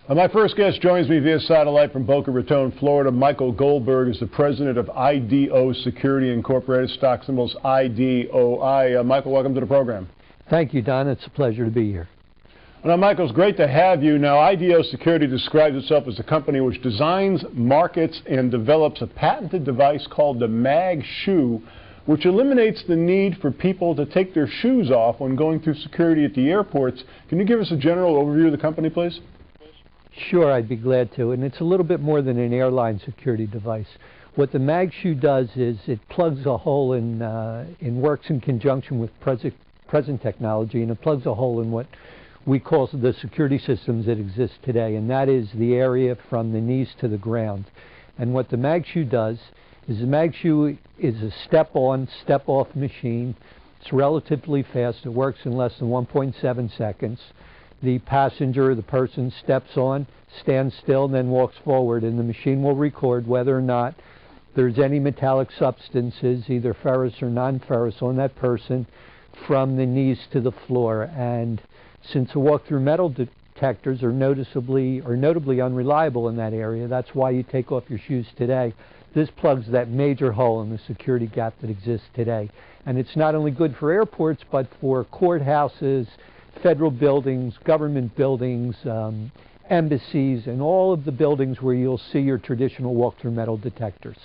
My first guest joins me via satellite from Boca Raton, Florida. Michael Goldberg is the president of IDO Security Incorporated, stock symbols IDOI. Michael, welcome to the program. Thank you, Don. It's a pleasure to be here. Now, Michael, it's great to have you. Now, IDO Security describes itself as a company which designs, markets, and develops a patented device called the MagShoe, which eliminates the need for people to take their shoes off when going through security at the airports. Can you give us a general overview of the company, please? Sure, I'd be glad to. And it's a little bit more than an airline security device. What the MagShoe does is it plugs a hole in works in conjunction with present technology, and it plugs a hole in what we call the security systems that exist today, and that is the area from the knees to the ground. And what the MagShoe does is the MagShoe is a step-on, step-off machine. It's relatively fast. It works in less than 1.7 seconds. The passenger, the person, steps on, stands still, and then walks forward, and the machine will record whether or not there's any metallic substances, either ferrous or non-ferrous, on that person from the knees to the floor. And since the walk-through metal detectors are notably unreliable in that area, that's why you take off your shoes today. This plugs that major hole in the security gap that exists today. And it's not only good for airports, but for courthouses, federal buildings, government buildings, embassies, and all of the buildings where you'll see your traditional walk-through metal detectors.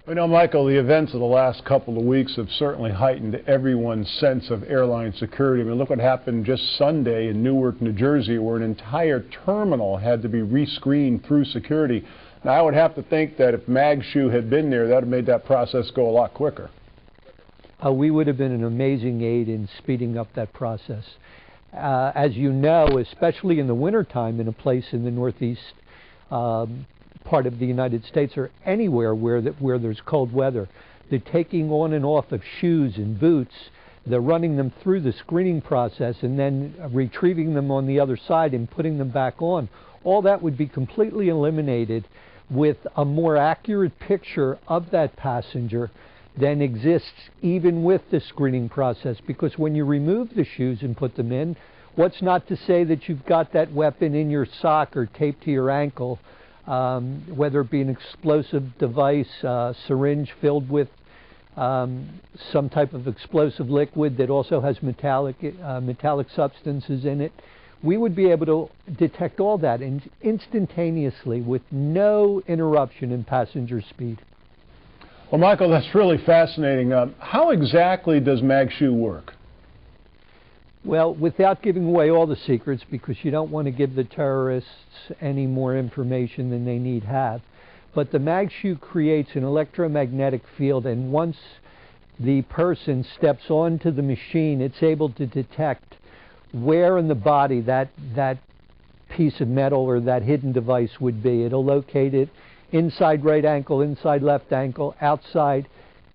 You know, Michael, the events of the last couple of weeks have certainly heightened everyone's sense of airline security. I mean, look what happened just Sunday in Newark, New Jersey, where an entire terminal had to be rescreened through security. Now, I would have to think that if MagShoe had been there, that would have made that process go a lot quicker. We would have been an amazing aid in speeding up that process. As you know, especially in the wintertime in a place in the northeast part of the United States or anywhere where there's cold weather, the taking on and off of shoes and boots, the running them through the screening process and then retrieving them on the other side and putting them back on, all that would be completely eliminated with a more accurate picture of that passenger than exists even with the screening process. Because when you remove the shoes and put them in, what's not to say that you've got that weapon in your sock or taped to your ankle, whether it be an explosive device, syringe filled with some type of explosive liquid that also has metallic substances in it. We would be able to detect all that instantaneously with no interruption in passenger speed. Well, Michael, that's really fascinating. How exactly does MagShoe work? Well, without giving away all the secrets, because you don't want to give the terrorists any more information than they need have, but the MagShoe creates an electromagnetic field, and once the person steps onto the machine, it's able to detect where in the body that piece of metal or that hidden device would be. It'll locate it inside right ankle, inside left ankle, outside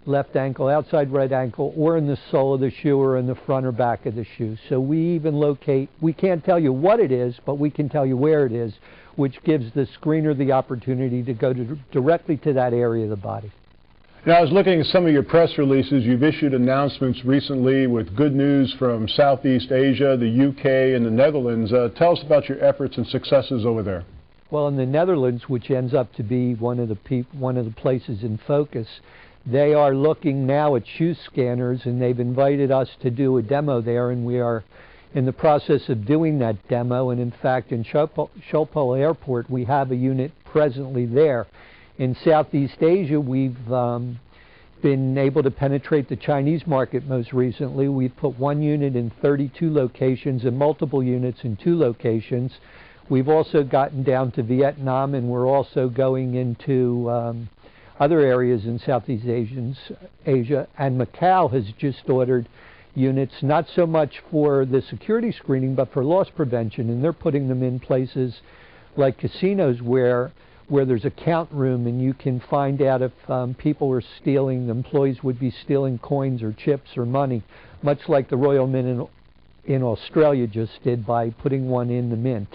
left ankle, outside right ankle, or in the sole of the shoe or in the front or back of the shoe. So we even locate, we can't tell you what it is, but we can tell you where it is, which gives the screener the opportunity to go directly to that area of the body. Now, I was looking at some of your press releases. You've issued announcements recently with good news from Southeast Asia, the UK, and the Netherlands. Tell us about your efforts and successes over there. Well, in the Netherlands, which ends up to be one of the places in focus, they are looking now at shoe scanners, and they've invited us to do a demo there, and we are in the process of doing that demo. And in fact, in Schiphol Airport, we have a unit presently there. In Southeast Asia, we've been able to penetrate the Chinese market most recently. We've put one unit in 32 locations and multiple units in 2 locations. We've also gotten down to Vietnam, and we're also going into other areas in Southeast Asia. And Macau has just ordered units, not so much for the security screening, but for loss prevention. And they're putting them in places like casinos where there's a count room, and you can find out if people are stealing, employees would be stealing coins or chips or money, much like the Royal Mint in Australia just did by putting one in the mint.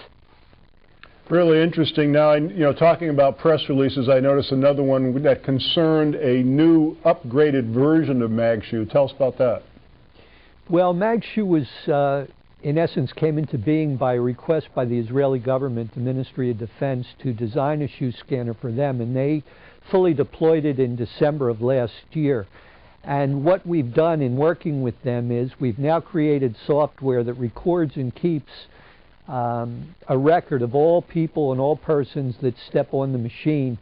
Really interesting. Now, talking about press releases, I noticed another one that concerned a new upgraded version of MagShoe. Tell us about that. Well, MagShoe was in essence came into being by a request by the Israeli government, the Ministry of Defense, to design a shoe scanner for them, and they fully deployed it in December of last year. And what we've done in working with them is we've now created software that records and keeps a record of all people and all persons that step on the machine,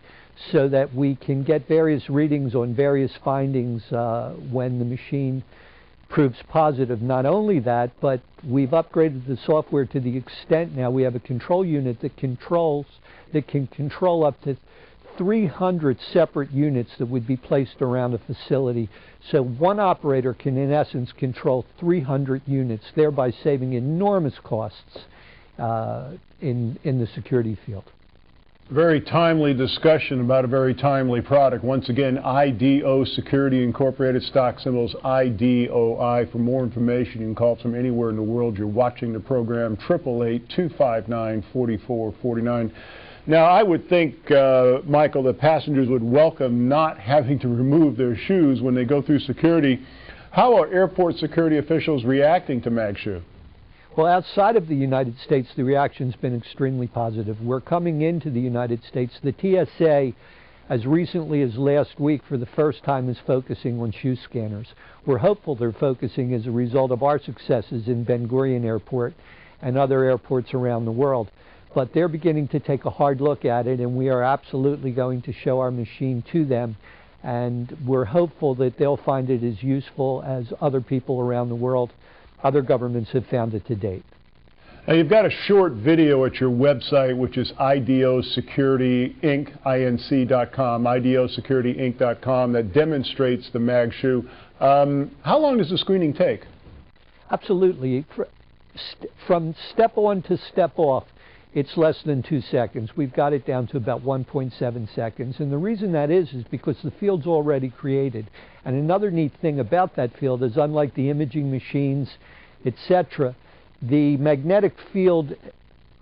so that we can get various readings on various findings when the machine proves positive. Not only that, but we've upgraded the software to the extent now we have a control unit that can control up to 300 separate units that would be placed around a facility. So one operator can, in essence, control 300 units, thereby saving enormous costs in the security field. Very timely discussion about a very timely product. Once again, IDO Security Incorporated, stock symbols IDOI. For more information, you can call from anywhere in the world you're watching the program, 888-259-4449. Now, I would think, Michael, that passengers would welcome not having to remove their shoes when they go through security. How are airport security officials reacting to MagShoe? Well, outside of the United States, the reaction's been extremely positive. We're coming into the United States. The TSA, as recently as last week, for the first time, is focusing on shoe scanners. We're hopeful they're focusing as a result of our successes in Ben Gurion Airport and other airports around the world. But they're beginning to take a hard look at it, and we are absolutely going to show our machine to them. And we're hopeful that they'll find it as useful as other people around the world, other governments have found it to date. Now, you've got a short video at your website, which is idosecurityinc.com, idosecurityinc.com, that demonstrates the MagShoe. How long does the screening take? Absolutely. From step on to step off, it's less than 2 seconds. We've got it down to about 1.7 seconds. And the reason that is because the field's already created. And another neat thing about that field is, unlike the imaging machines, etc., the magnetic field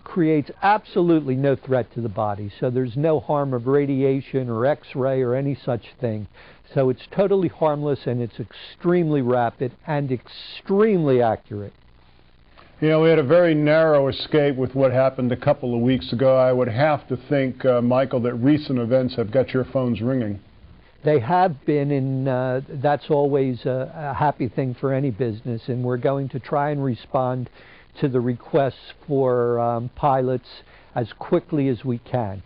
creates absolutely no threat to the body. So there's no harm of radiation or X-ray or any such thing. So it's totally harmless, and it's extremely rapid and extremely accurate. You know, we had a very narrow escape with what happened a couple of weeks ago. I would have to think, Michael, that recent events have got your phones ringing. They have been, and that's always a happy thing for any business, and we're going to try and respond to the requests for pilots as quickly as we can.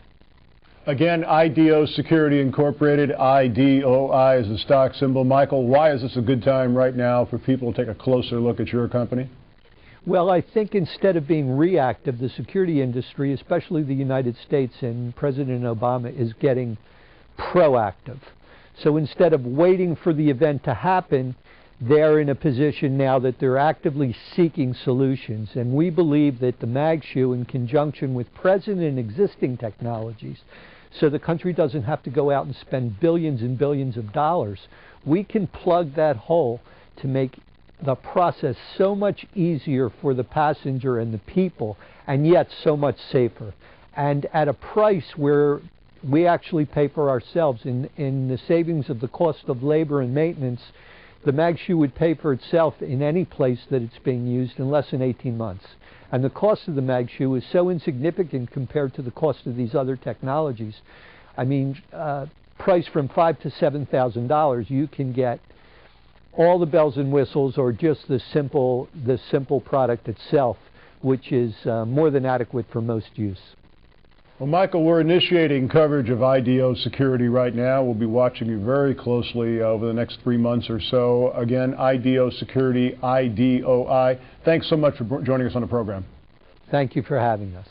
Again, IDO Security Incorporated, IDOI is the stock symbol. Michael, why is this a good time right now for people to take a closer look at your company? Well, I think instead of being reactive, the security industry, especially the United States and President Obama, is getting proactive. So instead of waiting for the event to happen, they're in a position now that they're actively seeking solutions. And we believe that the MagShoe, in conjunction with present and existing technologies, so the country doesn't have to go out and spend billions and billions of dollars, we can plug that hole to make the process so much easier for the passenger and the people, and yet so much safer, and at a price where we actually pay for ourselves. In the savings of the cost of labor and maintenance, the MagShoe would pay for itself in any place that it's being used in less than 18 months. And the cost of the MagShoe is so insignificant compared to the cost of these other technologies. I mean, price from $5,000 to $7,000, you can get all the bells and whistles, or just the simple product itself, which is more than adequate for most use. Well, Michael, we're initiating coverage of IDO Security right now. We'll be watching you very closely over the next 3 months or so. Again, IDO Security, IDOI. Thanks so much for joining us on the program. Thank you for having us.